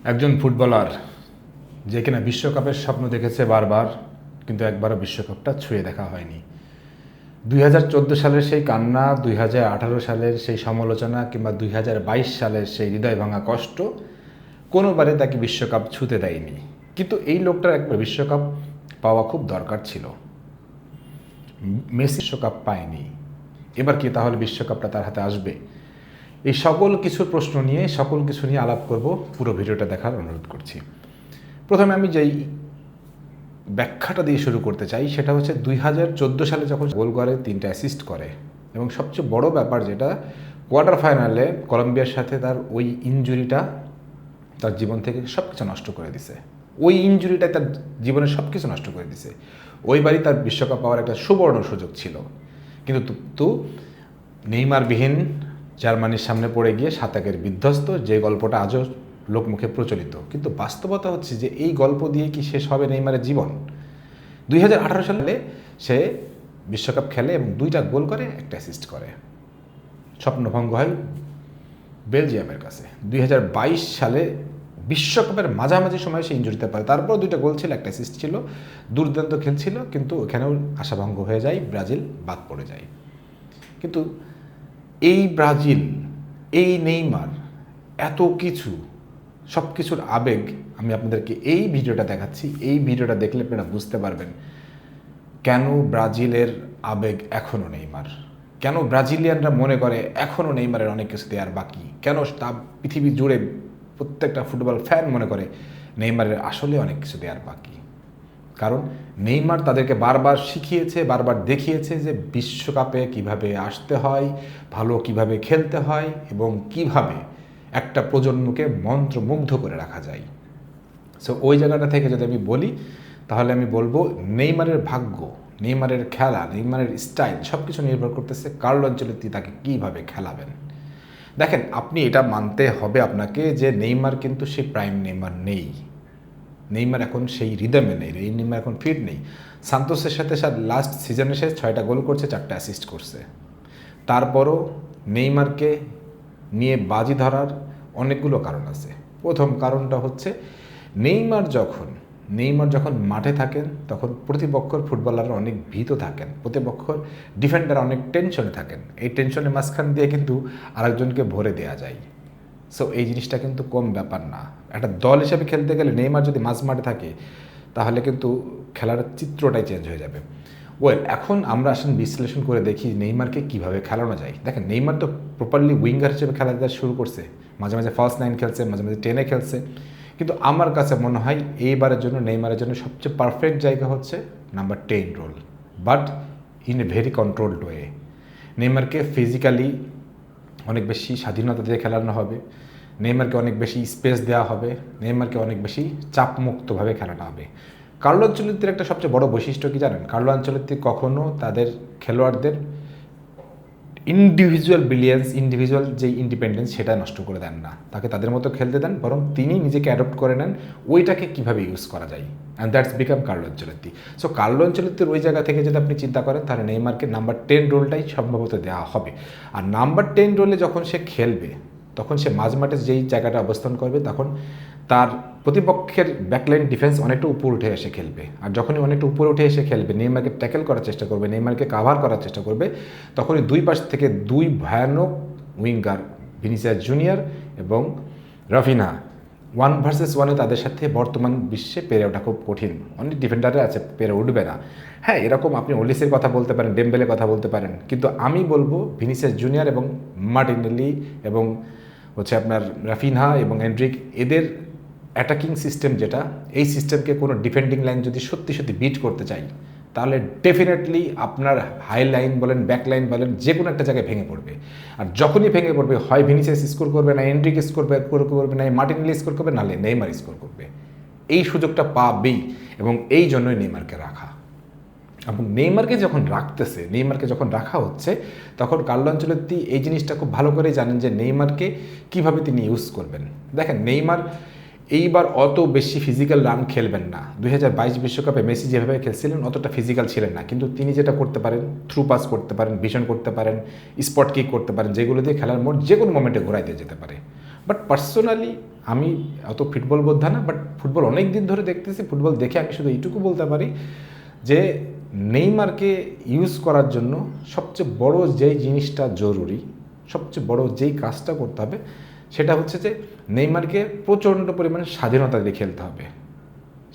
একজন ফুটবলার যে কিনা বিশ্বকাপের স্বপ্ন দেখেছে বারবার, কিন্তু একবারও বিশ্বকাপটা ছুঁয়ে দেখা হয়নি। 2014 সালের সেই কান্না, 2018 সালের সেই সমালোচনা কিংবা 2022 সালের সেই হৃদয় ভাঙা কষ্ট কোনোবারে তাকে বিশ্বকাপ ছুঁতে দেয়নি। কিন্তু এই লোকটার একবার বিশ্বকাপ পাওয়া খুব দরকার ছিল। মেসি বিশ্বকাপ পায়নি, এবার কি তাহলে বিশ্বকাপটা তার হাতে আসবে? এই সকল কিছুর প্রশ্ন নিয়ে সকল কিছু নিয়ে আলাপ করব, পুরো ভিডিওটা দেখার অনুরোধ করছি। প্রথমে আমি যেই ব্যাখ্যাটা দিয়ে শুরু করতে চাই সেটা হচ্ছে 2014 সালে যখন গোল করে, 3টা অ্যাসিস্ট করে, এবং সবচেয়ে বড় ব্যাপার যেটা, কোয়ার্টার ফাইনালে কলম্বিয়ার সাথে তার ওই ইনজুরিটা তার জীবন থেকে সব কিছু নষ্ট করে দিছে। ওই ইনজুরিটা তার জীবনের সব কিছু নষ্ট করে দিছে। ওইবারই তার বিশ্বকাপ পাওয়ার একটা সুবর্ণ সুযোগ ছিল, কিন্তু নেইমারবিহীন জার্মানির সামনে পড়ে গিয়ে শতকের বিধ্বস্ত, যে গল্পটা আজও লোকমুখে প্রচলিত। কিন্তু বাস্তবতা হচ্ছে যে এই গল্প দিয়ে কি শেষ হবে নেইমারের জীবন? 2018 সালে সে বিশ্বকাপ খেলে এবং 2টা গোল করে, একটা অ্যাসিস্ট করে। স্বপ্নভঙ্গ হয় বেলজিয়ামের কাছে। 2022 সালে বিশ্বকাপের মাঝামাঝি সময় সে ইনজুরিতে পারে, তারপর 2টা গোল ছিল, একটা অ্যাসিস্ট ছিল, দুর্দান্ত খেলছিল, কিন্তু ওখানেও আশাভঙ্গ হয়ে যায়, ব্রাজিল বাদ পড়ে যায়। কিন্তু এই ব্রাজিল, এই নেইমার, এত কিছু, সব কিছুর আবেগ আমি আপনাদেরকে এই ভিডিওটা দেখাচ্ছি। এই ভিডিওটা দেখলে আপনারা বুঝতে পারবেন কেন ব্রাজিলের আবেগ এখনও নেইমার, কেন ব্রাজিলিয়ানরা মনে করে এখনও নেইমারের অনেক কিছু দেওয়ার বাকি, কেন তা পৃথিবী জুড়ে প্রত্যেকটা ফুটবল ফ্যান মনে করে নেইমারের আসলে অনেক কিছু দেওয়ার বাকি। কারণ নেইমার তাদেরকে বারবার শিখিয়েছে, বারবার দেখিয়েছে যে বিশ্বকাপে কিভাবে আসতে হয়, ভালো কিভাবে খেলতে হয়, এবং কিভাবে একটা প্রজন্মকে মন্ত্রমুগ্ধ করে রাখা যায়। সো ওই জায়গাটা থেকে যদি আমি বলি, তাহলে আমি বলবো নেইমারের ভাগ্য, নেইমারের খেলা, নেইমারের স্টাইল সব কিছু নির্ভর করতেছে কার্লো আনচেলত্তি তাকে কীভাবে খেলাবেন। দেখেন, আপনি এটা মানতে হবে আপনাকে যে নেইমার কিন্তু সেই প্রাইম নেইমার নেই। নেইমার এখন সেই রিদমে নেই, নেইমার এখন ফিট নেই। সান্তোসের সাথে লাস্ট সিজনে সে 6টা গোল করছে, 4টা অ্যাসিস্ট করছে। তারপরও নেইমারকে নিয়ে বাজি ধরার অনেকগুলো কারণ আছে। প্রথম কারণটা হচ্ছে নেইমার যখন মাঠে থাকেন তখন প্রতিপক্ষের ফুটবলাররা অনেক ভীত থাকেন, প্রতিপক্ষের ডিফেন্ডার অনেক টেনশনে থাকেন। এই টেনশনের মাঝখান দিয়ে কিন্তু আরেকজনকে ভরে দেওয়া যায়। সো এই জিনিসটা কিন্তু কম ব্যাপার না। একটা দল হিসেবে খেলতে গেলে নেইমার যদি মাঝ মাঠে থাকে তাহলে কিন্তু খেলার চিত্রটাই চেঞ্জ হয়ে যাবে। এখন আমরা আসলে বিশ্লেষণ করে দেখি নেইমারকে কীভাবে খেলানো যায়। দেখেন, নেইমার তো প্রপারলি উইঙ্গার হিসেবে খেলাটা শুরু করছে, মাঝে মাঝে ফার্স্ট 9 খেলছে, মাঝে মাঝে 10-এ খেলছে। কিন্তু আমার কাছে মনে হয় এইবারের জন্য নেইমারের জন্য সবচেয়ে পারফেক্ট জায়গা হচ্ছে number 10 role, but in a very controlled way. নেইমারকে ফিজিক্যালি অনেক বেশি স্বাধীনতা দিয়ে খেলানো হবে, নেইমারকে অনেক বেশি স্পেস দেওয়া হবে, নেইমারকে অনেক বেশি চাপমুক্তভাবে খেলানো হবে। কার্লো আনচেলত্তির একটা সবচেয়ে বড় বৈশিষ্ট্য কি জানেন? কার্লো আনচেলত্তি কখনো তাদের খেলোয়াড়দের ইন্ডিভিজুয়াল ব্রিলিয়েন্স, ইন্ডিভিজুয়াল যে ইন্ডিপেন্ডেন্স সেটা নষ্ট করে দেন না, তাকে তাদের মতো খেলতে দেন, বরং তিনি নিজেকে অ্যাডপ্ট করে নেন ওইটাকে কীভাবে ইউজ করা যায়। And that's become Carlo Ancelotti. So Carlo আনচেলত্তির ওই জায়গা থেকে যদি আপনি চিন্তা করেন তাহলে নেইমারকে নাম্বার 10 রোলটাই সম্ভবত দেওয়া হবে। আর নাম্বার 10 রোলে যখন সে খেলবে তখন সে মাঝমাঠে যেই জায়গাটা অবস্থান করবে তখন তার প্রতিপক্ষের ব্যাকলাইন ডিফেন্স অনেকটা উপর উঠে এসে খেলবে। আর যখনই অনেকটা উপরে উঠে এসে খেলবে, নেইমারকে ট্যাকেল করার চেষ্টা করবে, নেইমারকে কাভার করার চেষ্টা করবে, তখনই দুই পাশ থেকে 2 ভয়ানক উইঙ্গার, ভিনিসিয়াস জুনিয়র এবং রাফিনহা, 1 ভার্সেস 1-এ তাদের সাথে বর্তমান বিশ্বে পেরে ওঠা খুব কঠিন। অনেক ডিফেন্ডারে আছে, পেরে উঠবে না। হ্যাঁ, এরকম আপনি ওলিসের কথা বলতে পারেন, ডেম্বেলের কথা বলতে পারেন, কিন্তু আমি বলবো ভিনিসিয়াস জুনিয়র এবং মার্টিনেলি এবং আপনার রাফিনহা এবং এন্ড্রিক, এদের অ্যাটাকিং সিস্টেম যেটা, এই সিস্টেমকে কোনো ডিফেন্ডিং লাইন যদি সত্যি সত্যি বিট করতে চাই তাহলে ডেফিনেটলি আপনার হাই লাইন বলেন, ব্যাক লাইন বলেন, যে কোনো একটা জায়গায় ভেঙে পড়বে। আর যখনই ভেঙে পড়বে, হয় ভিনিসিয়াস স্কোর করবে, না এন্ড্রিক স্কোর করবে, না মার্টিনেলি স্কোর করবে, নাহলে নেইমার স্কোর করবে। এই সুযোগটা পাবেই, এবং এই জন্যই নেইমারকে রাখা। এবং নেইমারকে যখন রাখা হচ্ছে তখন কার্লো আনচেলত্তি এই জিনিসটা খুব ভালো করেই জানেন যে নেইমারকে কীভাবে তিনি ইউজ করবেন। দেখেন, নেইমার এইবার অত বেশি ফিজিক্যাল রান খেলবেন না। 2022 বিশ্বকাপে মেসি যেভাবে খেলছিলেন অতটা ফিজিক্যাল ছিলেন না, কিন্তু তিনি যেটা করতে পারেন, থ্রু পাস করতে পারেন, ভিশন করতে পারেন, স্পট কিক করতে পারেন, যেগুলো দিয়ে খেলার মোড় যে কোনো মোমেন্টে ঘোরাই দিয়ে যেতে পারে। বাট পার্সোনালি আমি অত ফুটবল বোদ্ধা না, বাট ফুটবল অনেক দিন ধরে দেখতেছি। ফুটবল দেখে আমি শুধু এইটুকু বলতে পারি যে নেইমারকে ইউজ করার জন্য সবচেয়ে বড় যেই জিনিসটা জরুরি, সবচেয়ে বড় যেই কাজটা করতে হবে সেটা হচ্ছে যে নেইমারকে প্রচণ্ড পরিমাণে স্বাধীনতা দিয়ে খেলতে হবে।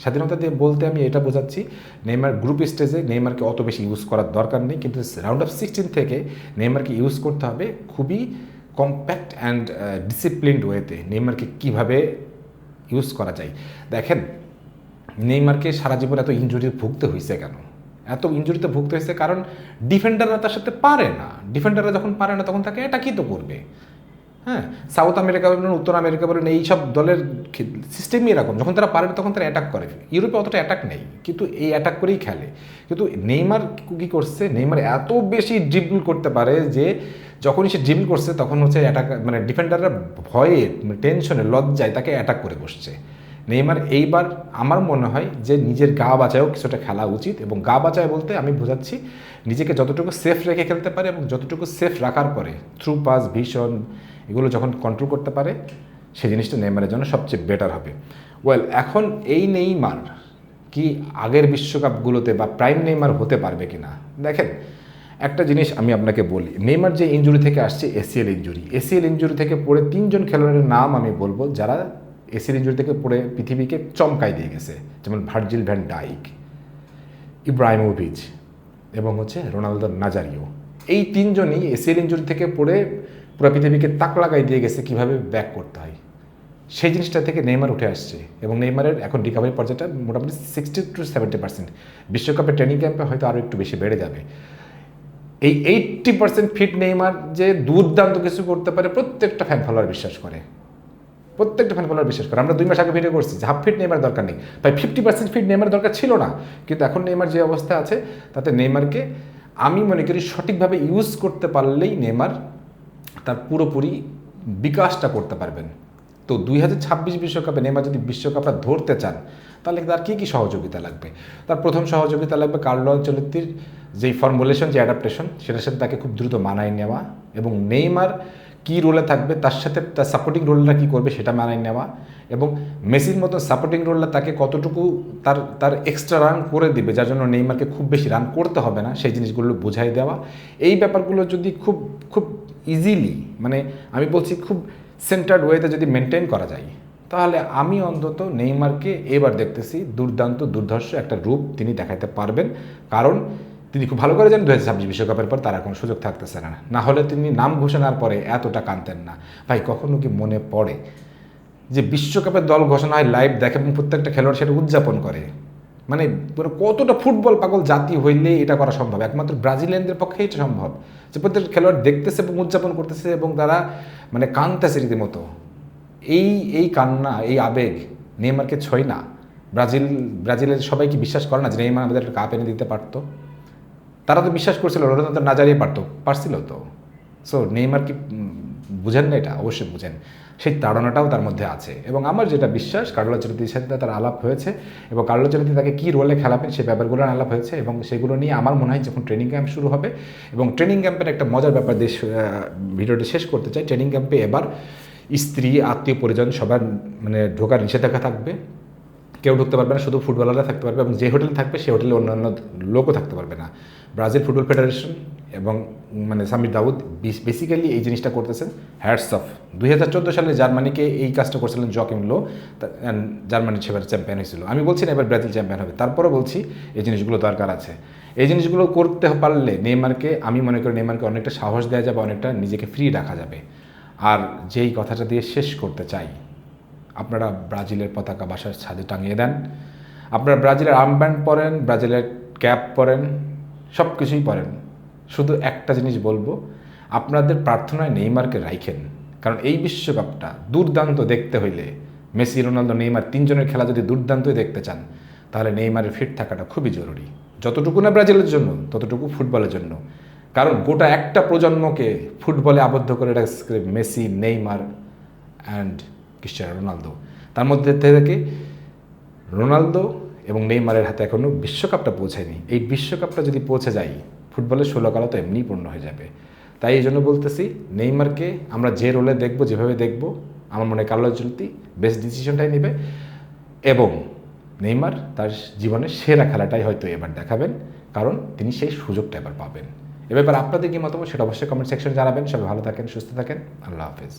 স্বাধীনতা দিয়ে বলতে আমি এটা বোঝাচ্ছি, নেইমার গ্রুপ স্টেজে নেইমারকে অত বেশি ইউজ করার দরকার নেই, কিন্তু রাউন্ড অফ 16 থেকে নেইমারকে ইউজ করতে হবে খুবই কম্প্যাক্ট অ্যান্ড ডিসিপ্লিনড ওয়েতে। নেইমারকে কীভাবে ইউজ করা যায়, দেখেন নেইমারকে সারা জীবন এত ইনজুরি ভুগতে হয়েছে কেন? এত ইনজুরিতে ভুগতে হয়েছে কারণ ডিফেন্ডাররা তার সাথে পারে না। ডিফেন্ডাররা যখন পারে না তখন তাকে অ্যাটাকই তো করবে। হ্যাঁ, সাউথ আমেরিকা বলেন, উত্তর আমেরিকা বলেন, এইসব দলের সিস্টেমই এরকম, যখন তারা পারে না তখন তারা অ্যাটাক করে। ইউরোপে অতটা অ্যাটাক নেই, কিন্তু এই অ্যাটাক করেই খেলে। কিন্তু নেইমার কী করছে, নেইমার এত বেশি ড্রিবল করতে পারে যে যখনই সে ড্রিবল করছে তখন হচ্ছে অ্যাটাক, মানে ডিফেন্ডাররা ভয়ে, টেনশনে, লজ্জায় তাকে অ্যাটাক করে বসছে। নেইমার এইবার আমার মনে হয় যে নিজের গা বাঁচায়ও কিছুটা খেলা উচিত, এবং গা বাঁচায় বলতে আমি বোঝাচ্ছি নিজেকে যতটুকু সেফ রেখে খেলতে পারে, এবং যতটুকু সেফ রাখার পরে থ্রু পাস, ভিশন, এগুলো যখন কন্ট্রোল করতে পারে সেই জিনিসটা নেইমারের জন্য সবচেয়ে বেটার হবে। ওয়েল, এখন এই নেইমার কি আগের বিশ্বকাপগুলোতে বা প্রাইম নেইমার হতে পারবে কি না? দেখেন একটা জিনিস আমি আপনাকে বলি, নেইমার যে ইনজুরি থেকে আসছে, এসিএল ইনজুরি থেকে পড়ে 3 জন খেলোয়াড়ের নাম আমি বলবো যারা এসিএল ইনজুরি থেকে পড়ে পৃথিবীকে চমকাই দিয়ে গেছে, যেমন ভার্জিল ভ্যান ডাইক, ইব্রাহিমোভিচ এবং হচ্ছে রোনালদো নাজারিও। এই 3 জনই এসিএল ইনজুরি থেকে পড়ে পুরো পৃথিবীকে তাক লাগাই দিয়ে গেছে কীভাবে ব্যাক করতে হয়। সেই জিনিসটা থেকে নেইমার উঠে আসছে, এবং নেইমারের এখন রিকভারি পর্যায়টা মোটামুটি 60 to 70%। বিশ্বকাপের ট্রেনিং ক্যাম্পে হয়তো আরও একটু বেশি বেড়ে যাবে। এই 80% ফিট নেইমার যে দুর্দান্ত কিছু করতে পারে প্রত্যেকটা ফ্যান ফলোয়ার বিশ্বাস করে, আমরা 2 মাস আগে ভিডিও করছি যে হাফ ফিট নেইমার দরকার নেই, তাই 50% ফিট নেইমার দরকার ছিল না। কিন্তু এখন নেইমার যে অবস্থা আছে তাতে নেইমারকে আমি মনে করি সঠিকভাবে ইউজ করতে পারলেই নেইমার তার পুরোপুরি বিকাশটা করতে পারবেন। তো 2026 বিশ্বকাপে নেইমার যদি বিশ্বকাপটা ধরতে চান তাহলে তার কী কী সহযোগিতা লাগবে? তার প্রথম সহযোগিতা লাগবে কার্লো আনচেলত্তির যেই ফর্মুলেশন, যে অ্যাডাপ্টেশন, সেটার সাথে তাকে খুব দ্রুত মানায় নেওয়া, এবং নেইমার কী রোলে থাকবে তার সাথে তার সাপোর্টিং রোলটা কী করবে সেটা মানায় নেওয়া, এবং মেসির মতো সাপোর্টিং রোলটা তাকে কতটুকু তার এক্সট্রা রান করে দিবে যার জন্য নেইমারকে খুব বেশি রান করতে হবে না, সেই জিনিসগুলো বোঝাই দেওয়া। এই ব্যাপারগুলো যদি খুব খুব ইজিলি, মানে আমি বলছি খুব সেন্টার্ড ওয়েতে যদি মেনটেন করা যায়, তাহলে আমি অন্তত নেইমারকে এবার দেখতেছি দুর্দান্ত দুর্ধর্ষ একটা রূপ তিনি দেখাতে পারবেন। কারণ তিনি খুব ভালো করে জানেন 2026 বিশ্বকাপের পর তার কোনো সুযোগ থাকতেছে না, না হলে তিনি নাম ঘোষণার পরে এতটা কাঁদতেন না। ভাই, কখনো কি মনে পড়ে যে বিশ্বকাপের দল ঘোষণা হয়, লাইভ দেখে এবং প্রত্যেকটা খেলোয়াড় সেটা উদযাপন করে? মানে কতটা ফুটবল পাগল জাতি হইলে এটা করা সম্ভব? একমাত্র ব্রাজিলিয়ানদের পক্ষে এটা সম্ভব যে প্রত্যেকটা খেলোয়াড় দেখতেছে এবং উদযাপন করতেছে এবং তারা মানে কাঁদতেছে রীতিমতো। এই কান্না, এই আবেগ নেইমারকে ছয় না? ব্রাজিলের সবাই কি বিশ্বাস করে না যে নেইমার আমাদের একটা কাপ এনে দিতে পারতো? তারা তো বিশ্বাস করছিল রোনালদো নাজারিও পারছিল তো। সো নেইমার কি বুঝেন না? এটা অবশ্যই বুঝেন, সেই তাড়নাটাও তার মধ্যে আছে। এবং আমার যেটা বিশ্বাস, কার্লো আনচেলত্তির সাথে তার আলাপ হয়েছে এবং কার্লো আনচেলত্তি তাকে কী রোলে খেলাবেন সেই ব্যাপারগুলো আলাপ হয়েছে, এবং সেগুলো নিয়ে আমার মনে হয় যখন ট্রেনিং ক্যাম্প শুরু হবে, এবং ট্রেনিং ক্যাম্পের একটা মজার ব্যাপার ভিডিওটি শেষ করতে চাই। ট্রেনিং ক্যাম্পে এবার স্ত্রী, আত্মীয় পরিজন সবার মানে ঢোকার নিষেধাজ্ঞা থাকবে, কেউ ঢুকতে পারবে না, শুধু ফুটবলাররা থাকতে পারবে, এবং যে হোটেলে থাকবে সেই হোটেলে অন্যান্য লোকও থাকতে পারবে না। ব্রাজিল ফুটবল ফেডারেশন এবং মানে সামির দাউদ বেসিক্যালি এই জিনিসটা করতেছেন, হ্যাটস অফ। 2014 সালে জার্মানিকে এই কাজটা করছিলেন জকিম লো, জার্মানি সেবার চ্যাম্পিয়ন হয়েছিল। আমি বলছি না এবার ব্রাজিল চ্যাম্পিয়ন হবে, তারপরে বলছি এই জিনিসগুলো দরকার আছে। এই জিনিসগুলো করতে পারলে নেইমারকে, আমি মনে করি নেইমারকে অনেকটা সাহস দেওয়া যাবে, অনেকটা নিজেকে ফ্রি রাখা যাবে। আর যেই কথাটা দিয়ে শেষ করতে চাই, আপনারা ব্রাজিলের পতাকা বাসার ছাদে টাঙিয়ে দেন, আপনারা ব্রাজিলের আর্মব্যান্ড পরেন, ব্রাজিলের ক্যাপ পরেন, সব কিছুই পরেন। শুধু একটা জিনিস বলবো, আপনাদের প্রার্থনায় নেইমারকে রাখেন, কারণ এই বিশ্বকাপটা দুর্দান্ত দেখতে হইলে মেসি, রোনালদো, নেইমার 3 জনের খেলা যদি দুর্দান্তই দেখতে চান, তাহলে নেইমারের ফিট থাকাটা খুবই জরুরি। যতটুকু না ব্রাজিলের জন্য, ততটুকু ফুটবলের জন্য। কারণ গোটা একটা প্রজন্মকে ফুটবলে আবদ্ধ করে রাখছে Messi, Neymar and Cristiano Ronaldo. তার মধ্যে থেকে রোনালদো এবং নেইমারের হাতে এখনও বিশ্বকাপটা পৌঁছায়নি। এই বিশ্বকাপটা যদি পৌঁছে যায়, ফুটবলের 16 কালা তো এমনিই পূর্ণ হয়ে যাবে। তাই এই জন্য বলতেছি, নেইমারকে আমরা যে রোলে দেখব, যেভাবে দেখব, আমার মনে হয় কার্লো আনচেলত্তি বেস্ট ডিসিশনটাই নেবে এবং নেইমার তার জীবনের সেরা খেলাটাই হয়তো এবার দেখাবেন, কারণ তিনি সেই সুযোগটা এবার পাবেন। এ ব্যাপারে আপনাদের কি মতামত সেটা অবশ্যই কমেন্ট সেকশনে জানাবেন। সবাই ভালো থাকেন, সুস্থ থাকেন, আল্লাহ হাফেজ।